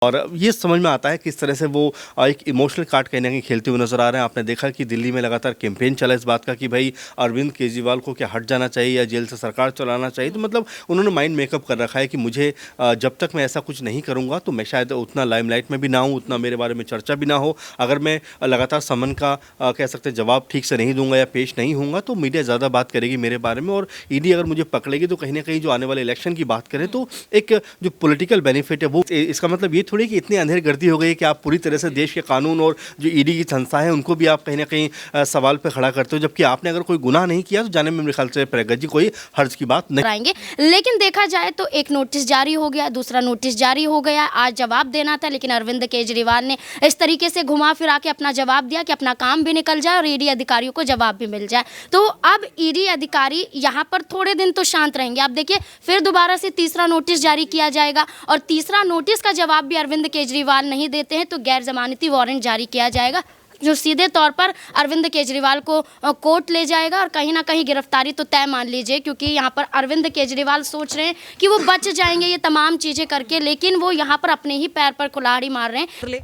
और ये समझ में आता है किस तरह से वो एक इमोशनल कार्ड कहीं ना कहीं खेलते हुए नजर आ रहे हैं। आपने देखा कि दिल्ली में लगातार कैंपेन चला इस बात का कि भाई अरविंद केजरीवाल को क्या हट जाना चाहिए या जेल से सरकार चलाना चाहिए। तो मतलब उन्होंने माइंड मेकअप कर रखा है कि मुझे जब तक मैं ऐसा कुछ नहीं करूँगा तो मैं शायद उतना लाइमलाइट में भी ना हूँ, उतना मेरे बारे में चर्चा भी ना हो। अगर मैं लगातार समन का कह सकते जवाब ठीक से नहीं दूंगा या पेश नहीं होऊंगा तो मीडिया ज़्यादा बात करेगी मेरे बारे में, और ईडी अगर मुझे पकड़ेगी तो कहीं ना कहीं जो आने वाले इलेक्शन की बात करें तो एक जो पॉलिटिकल बेनिफिट है वो, इसका मतलब ये थोड़ी कि इतनी अंधेर गर्दी हो गई कि आप पूरी तरह से देश के कानून और जो ईडी की संस्था है उनको भी आप कहीं ना कहीं सवाल पे खड़ा करते हो, जबकि आपने अगर कोई गुनाह नहीं किया तो जाने में मेरे ख्याल से प्रज्ञा जी कोई हर्ज की बात नहीं आएंगे। लेकिन देखा जाए तो एक नोटिस जारी हो गया, दूसरा नोटिस जारी हो गया, आज जवाब देना था, लेकिन अरविंद केजरीवाल ने इस तरीके से घुमा फिरा के अपना जवाब दिया कि अपना काम भी निकल जाए और ईडी अधिकारियों को जवाब भी मिल जाए। तो अब ईडी अधिकारी यहाँ पर थोड़े दिन तो शांत रहेंगे। आप देखिए फिर दोबारा से तीसरा नोटिस जारी किया जाएगा और तीसरा नोटिस का जवाब भी अरविंद केजरीवाल नहीं देते हैं तो गैर जमानती वारंट जारी किया जाएगा, जो सीधे तौर पर अरविंद केजरीवाल को कोर्ट ले जाएगा और कहीं ना कहीं गिरफ्तारी तो तय मान लीजिए, क्योंकि यहाँ पर अरविंद केजरीवाल सोच रहे हैं कि वो बच जाएंगे ये तमाम चीज़ें करके, लेकिन वो यहाँ पर अपने ही पैर पर कुल्हाड़ी मार रहे हैं।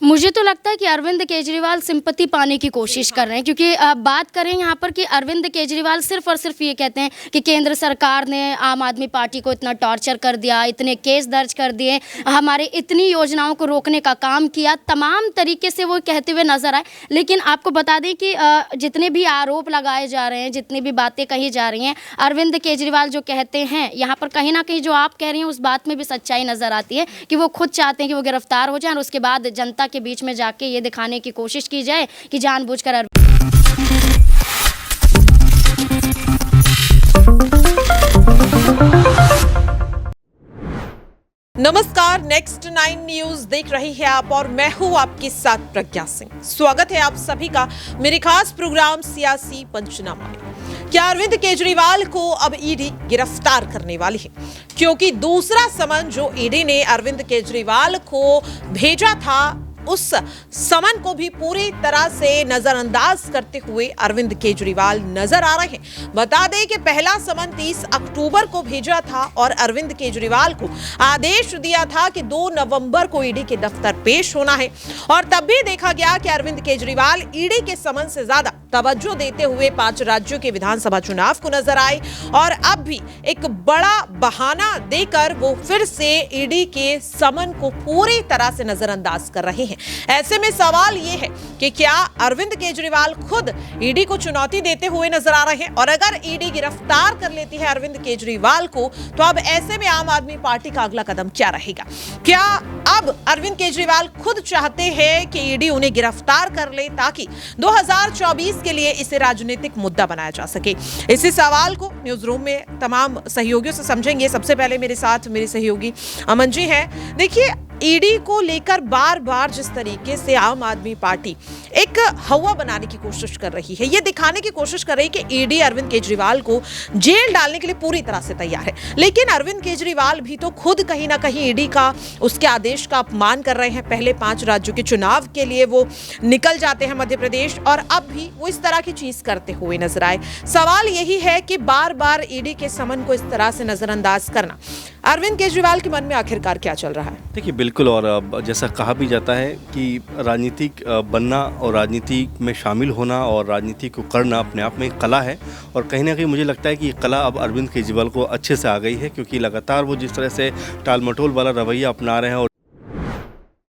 मुझे तो लगता है कि अरविंद केजरीवाल सिंपैथी पाने की कोशिश कर रहे हैं, क्योंकि बात करें यहाँ पर कि अरविंद केजरीवाल सिर्फ और सिर्फ ये कहते हैं कि केंद्र सरकार ने आम आदमी पार्टी को इतना टॉर्चर कर दिया, इतने केस दर्ज कर दिए, हमारे इतनी योजनाओं को रोकने का काम किया, तमाम तरीके से वो कहते हुए नजर आए। लेकिन आपको बता दें कि जितने भी आरोप लगाए जा रहे हैं, जितनी भी बातें कही जा रही हैं, अरविंद केजरीवाल जो कहते हैं यहाँ पर कहीं ना कहीं जो आप कह रही हैं उस बात में भी सच्चाई नजर आती है कि वो खुद चाहते हैं कि वो गिरफ्तार हो जाए और उसके बाद जनता के बीच में जाके ये दिखाने की कोशिश की जाए कि जानबूझकर नमस्कार, नेक्स्ट 9 न्यूज देख रही है आप और मैं हूं आपके साथ प्रज्ञा सिंह। स्वागत है आप सभी का मेरे खास प्रोग्राम सियासी पंचनामा में। क्या अरविंद केजरीवाल को अब ईडी गिरफ्तार करने वाली है? क्योंकि दूसरा समन जो ईडी ने अरविंद केजरीवाल को भेजा था उस समन को भी पूरी तरह से नजरअंदाज करते हुए अरविंद केजरीवाल नजर आ रहे हैं। बता दें कि पहला समन 30 अक्टूबर को भेजा था और अरविंद केजरीवाल को आदेश दिया था कि 2 नवंबर को ईडी के दफ्तर पेश होना है, और तब भी देखा गया कि अरविंद केजरीवाल ईडी के समन से ज्यादा तवज्जो देते हुए 5 राज्यों के विधानसभा चुनाव को नजर आए और अब भी एक बड़ा बहाना देकर वो फिर से ईडी के समन को पूरी तरह से नजरअंदाज कर रहे हैं। ऐसे में सवाल यह है कि क्या अरविंद केजरीवाल खुद ईडी को चुनौती देते हुए नजर आ रहे हैं, और अगर ईडी गिरफ्तार कर लेती है अरविंद केजरीवाल को तो अब ऐसे में आम आदमी पार्टी का अगला कदम क्या रहेगा? क्या अब अरविंद केजरीवाल खुद चाहते हैं कि ईडी उन्हें गिरफ्तार कर ले ताकि 2024 के लिए इसे राजनीतिक मुद्दा बनाया जा सके? इसी सवाल को न्यूज रूम में तमाम सहयोगियों से समझेंगे। सबसे पहले मेरे साथ मेरे सहयोगी अमन जी हैं। देखिए, ईडी को लेकर बार बार जिस तरीके से आम आदमी पार्टी एक हवा बनाने की कोशिश कर रही है, ये दिखाने की कोशिश कर रही है कि ईडी अरविंद केजरीवाल को जेल डालने के लिए पूरी तरह से तैयार है, लेकिन अरविंद केजरीवाल भी तो खुद कहीं ना कहीं ईडी का, उसके आदेश का अपमान कर रहे हैं। पहले 5 राज्यों के चुनाव के लिए वो निकल जाते हैं मध्य प्रदेश, और अब भी वो इस तरह की चीज करते हुए नजर आए। सवाल यही है कि बार बार ईडी के समन को इस तरह से नजरअंदाज करना अरविंद केजरीवाल के मन में आखिरकार क्या चल रहा है? देखिए, बिल्कुल, और जैसा कहा भी जाता है कि राजनीतिक बनना और राजनीति में शामिल होना और राजनीति को करना अपने आप में एक कला है, और कहीं ना कहीं मुझे लगता है कि ये कला अब अरविंद केजरीवाल को अच्छे से आ गई है, क्योंकि लगातार वो जिस तरह से टाल मटोल वाला रवैया अपना रहे हैं, और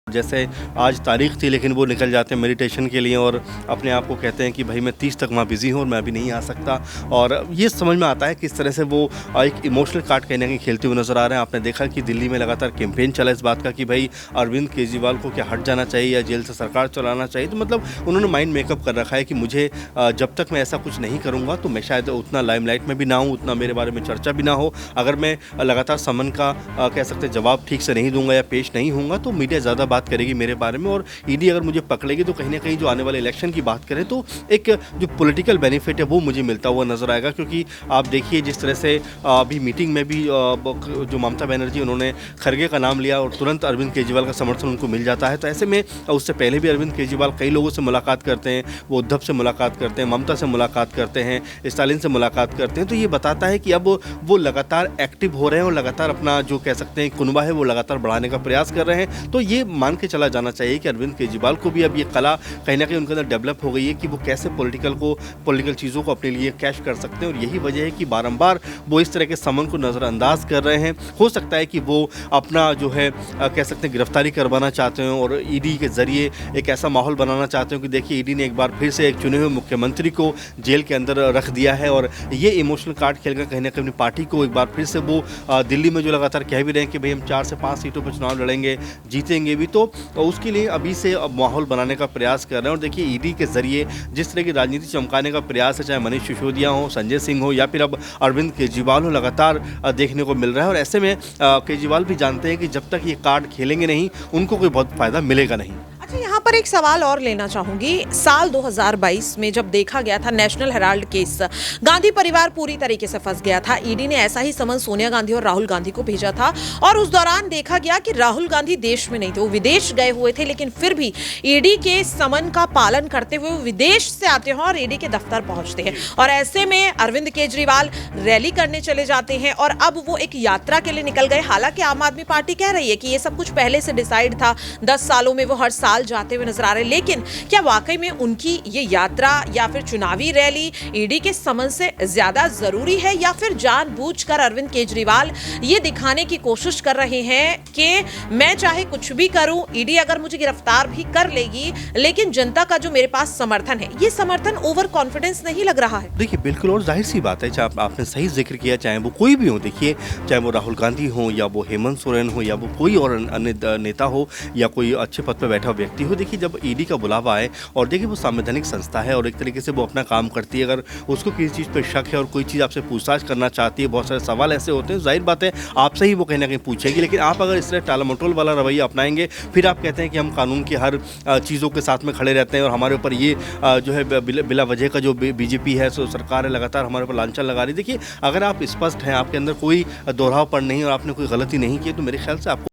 जैसे आज तारीख थी लेकिन वो निकल जाते हैं मेडिटेशन के लिए और अपने आप को कहते हैं कि भाई मैं 30 तक वहाँ बिज़ी हूँ और मैं अभी नहीं आ सकता। और ये समझ में आता है किस तरह से वो एक इमोशनल कार्ड कहीं ना कहीं खेलते हुए नजर आ रहे हैं। आपने देखा कि दिल्ली में लगातार कैंपेन चला इस बात का कि भाई अरविंद केजरीवाल को क्या हट जाना चाहिए या जेल से सरकार चलाना चाहिए। तो मतलब उन्होंने माइंड मेकअप कर रखा है कि मुझे जब तक मैं ऐसा कुछ नहीं करूँगा तो मैं शायद उतना लाइमलाइट में भी ना हूँ, उतना मेरे बारे में चर्चा भी ना हो। अगर मैं लगातार समन का कह सकते जवाब ठीक से नहीं दूंगा या पेश नहीं होऊंगा तो मीडिया ज़्यादा बात बात करेगी मेरे बारे में, और ईडी अगर मुझे पकड़ेगी तो कहीं ना कहीं जो आने वाले इलेक्शन की बात करें तो एक जो पॉलिटिकल बेनिफिट है वो मुझे मिलता हुआ नजर आएगा। क्योंकि आप देखिए जिस तरह से अभी मीटिंग में भी जो ममता बनर्जी उन्होंने खरगे का नाम लिया और तुरंत अरविंद केजरीवाल का समर्थन उनको मिल जाता है। तो ऐसे में उससे पहले भी अरविंद केजरीवाल कई लोगों से मुलाकात करते हैं, वो उद्धव से मुलाकात करते हैं, ममता से मुलाकात करते हैं, स्टालिन से मुलाकात करते हैं। तो ये बताता है कि अब वो लगातार एक्टिव हो रहे हैं और लगातार अपना जो कह सकते हैं कुनबा है वो लगातार बढ़ाने का प्रयास कर रहे हैं। तो ये मान के चला जाना चाहिए कि अरविंद केजरीवाल को भी अब ये कला कहीं ना कहीं उनके अंदर डेवलप हो गई है कि वो कैसे पॉलिटिकल चीज़ों को अपने लिए कैश कर सकते हैं। और यही वजह है कि बारंबार वो इस तरह के समन को नज़रअंदाज कर रहे हैं। हो सकता है कि वो अपना जो है कह सकते हैं गिरफ्तारी करवाना चाहते हैं और ईडी के ज़रिए एक ऐसा माहौल बनाना चाहते हो कि देखिए ईडी ने एक बार फिर से एक चुने हुए मुख्यमंत्री को जेल के अंदर रख दिया है और ये इमोशनल कार्ड खेलकर कहीं ना कहीं अपनी पार्टी को एक बार फिर से वो दिल्ली में जो लगातार कह भी रहे हैं कि भाई हम 4 से 5 सीटों पर चुनाव लड़ेंगे, जीतेंगे भी, तो उसके लिए अभी से माहौल बनाने का प्रयास कर रहे हैं। और देखिए ईडी के ज़रिए जिस तरह की राजनीति चमकाने का प्रयास है, चाहे मनीष सिसोदिया हो, संजय सिंह हो या फिर अब अरविंद केजरीवाल हो, लगातार देखने को मिल रहा है। और ऐसे में केजरीवाल भी जानते हैं कि जब तक ये कार्ड खेलेंगे नहीं उनको कोई बहुत फ़ायदा मिलेगा नहीं। अच्छा, यहाँ पर एक सवाल और लेना चाहूंगी। साल 2022 में जब देखा गया था नेशनल हेराल्ड केस, गांधी परिवार पूरी तरीके से फंस गया था। ईडी ने ऐसा ही समन सोनिया गांधी और राहुल गांधी को भेजा था और उस दौरान देखा गया कि राहुल गांधी देश में नहीं थे, वो विदेश गए हुए थे, लेकिन फिर भी ईडी के समन का पालन करते हुए वो विदेश से आते हैं और ईडी के दफ्तर पहुंचते हैं। और ऐसे में अरविंद केजरीवाल रैली करने चले जाते हैं और अब वो एक यात्रा के लिए निकल गए। हालांकि आम आदमी पार्टी कह रही है कि ये सब कुछ पहले से डिसाइड था, 10 सालों में वो हर साल जाते हुए नजर आ रहे हैं। लेकिन क्या वाकई में उनकी ये यात्रा या फिर चुनावी रैली ईडी के समन से ज्यादा जरूरी है, या फिर जानबूझकर अरविंद केजरीवाल ये दिखाने की कोशिश कर रहे हैं कि मैं चाहे कुछ भी करूं, ईडी अगर मुझे गिरफ्तार भी कर लेगी, लेकिन जनता का जो मेरे पास समर्थन है, ये समर्थन ओवर कॉन्फिडेंस नहीं लग रहा है? देखिए बिल्कुल, और जाहिर सी बात है, चाहे आपने सही जिक्र किया, चाहे वो कोई भी हो, देखिए चाहे वो राहुल गांधी हो या वो हेमंत सोरेन हो या वो कोई और अन्य नेता हो या कोई अच्छे पद पर बैठा व्यक्ति हो, देखिए जब ईडी का बुलावा आए और देखिए वो संवैधानिक संस्था है और एक तरीके से वो अपना काम करती है, अगर उसको किसी चीज़ पर शक है और कोई चीज़ आपसे पूछताछ करना चाहती है, बहुत सारे सवाल ऐसे होते हैं, जाहिर बात है आपसे ही वो कहीं ना कहीं पूछेगी। लेकिन आप अगर इस तरह टालमटोल वाला रवैया अपनाएंगे, फिर आप कहते हैं कि हम कानून की हर चीज़ों के साथ में खड़े रहते हैं और हमारे ऊपर ये जो है बिला वजह का जो बीजेपी है, सो सरकार है, लगातार हमारे ऊपर लांछन लगा रही। देखिए अगर आप स्पष्ट हैं, आपके अंदर कोई दोहरावपन नहीं और आपने कोई गलती नहीं की, तो मेरे ख्याल से आपको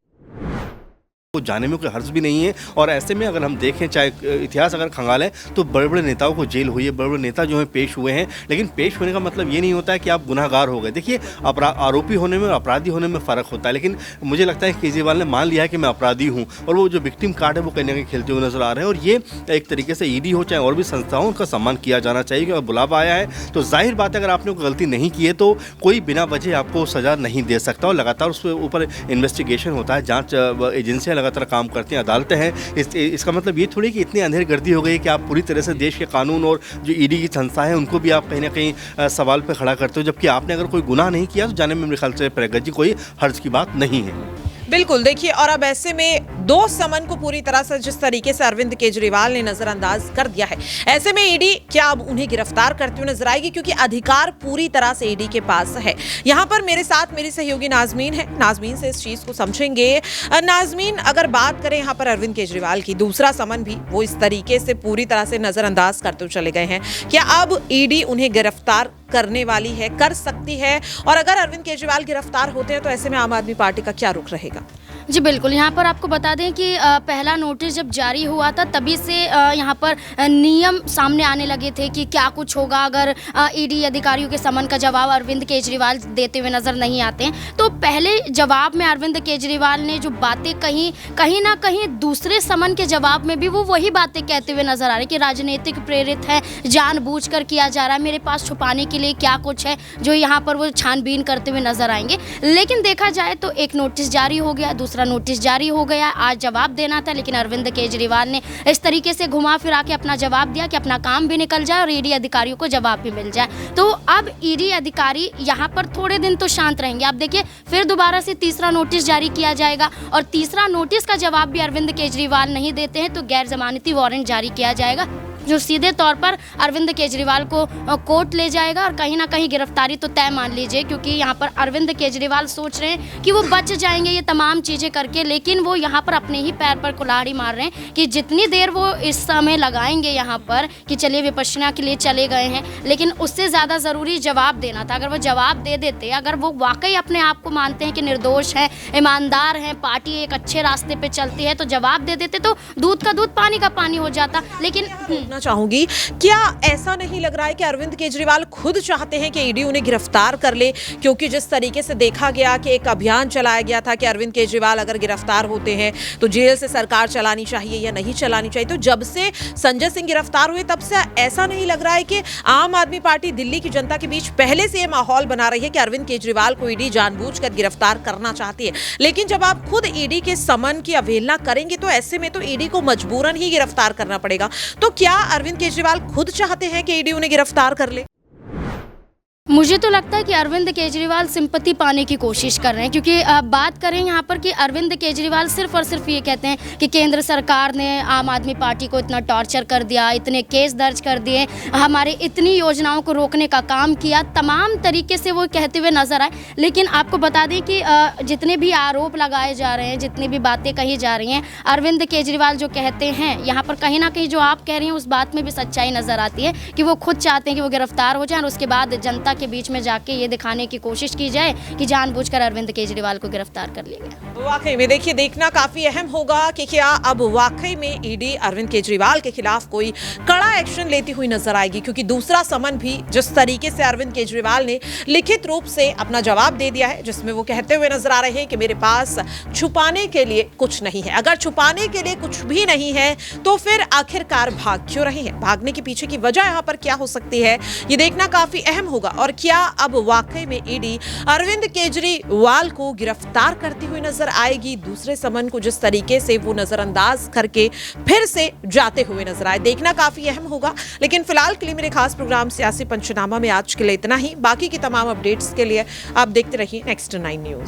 जाने में कोई हर्ज भी नहीं है। और ऐसे में अगर हम देखें, चाहे इतिहास अगर खंगालें, तो बड़े बड़े नेताओं को जेल हुई है, बड़े बड़े नेता जो हैं पेश हुए हैं, लेकिन पेश होने का मतलब ये नहीं होता है कि आप गुनहगार हो गए। देखिए आरोपी होने में और अपराधी होने में फ़र्क होता है, लेकिन मुझे लगता है केजरीवाल ने मान लिया है कि मैं अपराधी हूँ और वो जो विक्टिम कार्ड है वो कहीं ना कहीं खेलते हुए नजर आ रहे हैं। और ये एक तरीके से ईडी हो चाहे और भी संस्थाओं, उनका सम्मान किया जाना चाहिए कि अगर बुलावा आया है तो जाहिर बात है अगर आपने कोई गलती नहीं की है तो कोई बिना वजह आपको सज़ा नहीं दे सकता। और लगातार उसके ऊपर इन्वेस्टिगेशन होता है, जाँच एजेंसियाँ लगातार काम करती हैं, अदालतें हैं। इसका मतलब ये थोड़ी कि इतनी अंधेरगर्दी हो गई कि आप पूरी तरह से देश के कानून और जो ईडी की संस्था है उनको भी आप कहीं ना कहीं सवाल पे खड़ा करते हो, जबकि आपने अगर कोई गुनाह नहीं किया तो जाने में मेरे ख्याल से प्रगति कोई हर्ज की बात नहीं है। बिल्कुल, देखिए, और अब ऐसे में 2 समन को पूरी तरह से जिस तरीके से अरविंद केजरीवाल ने नजरअंदाज कर दिया है, ऐसे में ईडी क्या अब उन्हें गिरफ्तार करती हुई नजर आएगी, क्योंकि अधिकार पूरी तरह से ईडी के पास है। यहाँ पर मेरे साथ मेरी सहयोगी नाजमीन है, नाजमीन से इस चीज को समझेंगे। नाजमीन, अगर बात करें यहाँ पर अरविंद केजरीवाल की, दूसरा समन भी वो इस तरीके से पूरी तरह से नजरअंदाज करते हुए चले गए हैं, क्या अब ईडी उन्हें गिरफ्तार करने वाली है, कर सकती है? और अगर अरविंद केजरीवाल गिरफ्तार होते हैं तो ऐसे में आम आदमी पार्टी का क्या रुख रहेगा? जी बिल्कुल, यहाँ पर आपको बता दें कि पहला नोटिस जब जारी हुआ था तभी से यहाँ पर नियम सामने आने लगे थे कि क्या कुछ होगा अगर ईडी अधिकारियों के समन का जवाब अरविंद केजरीवाल देते हुए नज़र नहीं आते हैं। तो पहले जवाब में अरविंद केजरीवाल ने जो बातें कहीं ना कहीं दूसरे समन के जवाब में भी वो वही बातें कहते हुए नज़र आ रही कि राजनीतिक प्रेरित है, जानबूझकर किया जा रहा है, मेरे पास छुपाने के लिए क्या कुछ है, जो यहाँ पर वो छानबीन करते हुए नज़र आएंगे। लेकिन देखा जाए तो एक नोटिस जारी हो गया, दूसरा नोटिस जारी हो गया, आज जवाब देना था, लेकिन अरविंद केजरीवाल ने इस तरीके से घुमा फिरा के अपना जवाब दिया कि अपना काम भी निकल जाए और ईडी अधिकारियों को जवाब भी मिल जाए। तो अब ईडी अधिकारी यहाँ पर थोड़े दिन तो शांत रहेंगे। आप देखिए फिर दोबारा से तीसरा नोटिस जारी किया जाएगा और तीसरा नोटिस का जवाब भी अरविंद केजरीवाल नहीं देते हैं तो गैर जमानती वारंट जारी किया जाएगा। जो सीधे तौर पर अरविंद केजरीवाल को कोर्ट ले जाएगा और कहीं ना कहीं गिरफ्तारी तो तय मान लीजिए, क्योंकि यहाँ पर अरविंद केजरीवाल सोच रहे हैं कि वो बच जाएंगे ये तमाम चीज़ें करके, लेकिन वो यहाँ पर अपने ही पैर पर कुल्हाड़ी मार रहे हैं कि जितनी देर वो इस समय लगाएंगे यहाँ पर कि चलिए विपश्यना के लिए चले गए हैं, लेकिन उससे ज़्यादा ज़रूरी जवाब देना था। अगर वो जवाब दे देते, अगर वो वाकई अपने आप को मानते हैं कि निर्दोष हैं, ईमानदार हैं, पार्टी एक अच्छे रास्ते पे चलती है, तो जवाब दे देते तो दूध का दूध पानी का पानी हो जाता। लेकिन पूछना चाहूंगी, क्या ऐसा नहीं लग रहा है कि अरविंद केजरीवाल खुद चाहते हैं कि ईडी उन्हें गिरफ्तार कर ले? क्योंकि जिस तरीके से देखा गया कि एक अभियान चलाया गया था कि अरविंद केजरीवाल अगर गिरफ्तार होते हैं तो जेल से सरकार चलानी चाहिए या नहीं चलानी चाहिए, तो जब से संजय सिंह गिरफ्तार हुए तब से ऐसा नहीं लग रहा है कि आम आदमी पार्टी दिल्ली की जनता के बीच पहले से यह माहौल बना रही है कि अरविंद केजरीवाल को ईडी जानबूझकर गिरफ्तार करना चाहती है, लेकिन जब आप खुद ईडी के समन की अवहेलना करेंगे तो ऐसे में तो ईडी को मजबूरन ही गिरफ्तार करना पड़ेगा। तो क्या अरविंद केजरीवाल खुद चाहते हैं कि ईडी उन्हें गिरफ्तार कर ले? मुझे तो लगता है कि अरविंद केजरीवाल सिंपैथी पाने की कोशिश कर रहे हैं, क्योंकि बात करें यहाँ पर कि अरविंद केजरीवाल सिर्फ और सिर्फ ये कहते हैं कि केंद्र सरकार ने आम आदमी पार्टी को इतना टॉर्चर कर दिया, इतने केस दर्ज कर दिए, हमारे इतनी योजनाओं को रोकने का काम किया, तमाम तरीके से वो कहते हुए नजर आए। लेकिन आपको बता दें कि जितने भी आरोप लगाए जा रहे हैं, जितनी भी बातें कही जा रही हैं, अरविंद केजरीवाल जो कहते हैं यहाँ पर कहीं ना कहीं जो आप कह रही हैं उस बात में भी सच्चाई नज़र आती है कि वो खुद चाहते हैं कि वो गिरफ्तार हो जाए और उसके बाद जनता के बीच में जाके ये दिखाने की कोशिश की जाए कि जानबूझकर अरविंद केजरीवाल को गिरफ्तार कर लिया गया। वाकई में देखिए, देखना काफी अहम होगा कि क्या अब वाकई में ईडी अरविंद केजरीवाल के खिलाफ कोई कड़ा एक्शन लेती हुई नजर आएगी, क्योंकि दूसरा समन भी जिस तरीके से अरविंद केजरीवाल ने लिखित रूप से अपना जवाब दे दिया है, जिसमें वो कहते हुए नजर आ रहे हैं कि मेरे पास छुपाने के लिए कुछ नहीं है। अगर छुपाने के लिए कुछ भी नहीं है तो फिर आखिरकार भाग क्यों रहे हैं? भागने के पीछे की वजह यहाँ पर क्या हो सकती है, ये देखना काफी अहम होगा। और क्या अब वाकई में ईडी अरविंद केजरीवाल को गिरफ्तार करती हुई नजर आएगी? दूसरे समन को जिस तरीके से वो नजरअंदाज करके फिर से जाते हुए नजर आए, देखना काफी अहम होगा। लेकिन फिलहाल के लिए मेरे खास प्रोग्राम सियासी पंचनामा में आज के लिए इतना ही। बाकी की तमाम अपडेट्स के लिए आप देखते रहिए नेक्स्ट 9 न्यूज।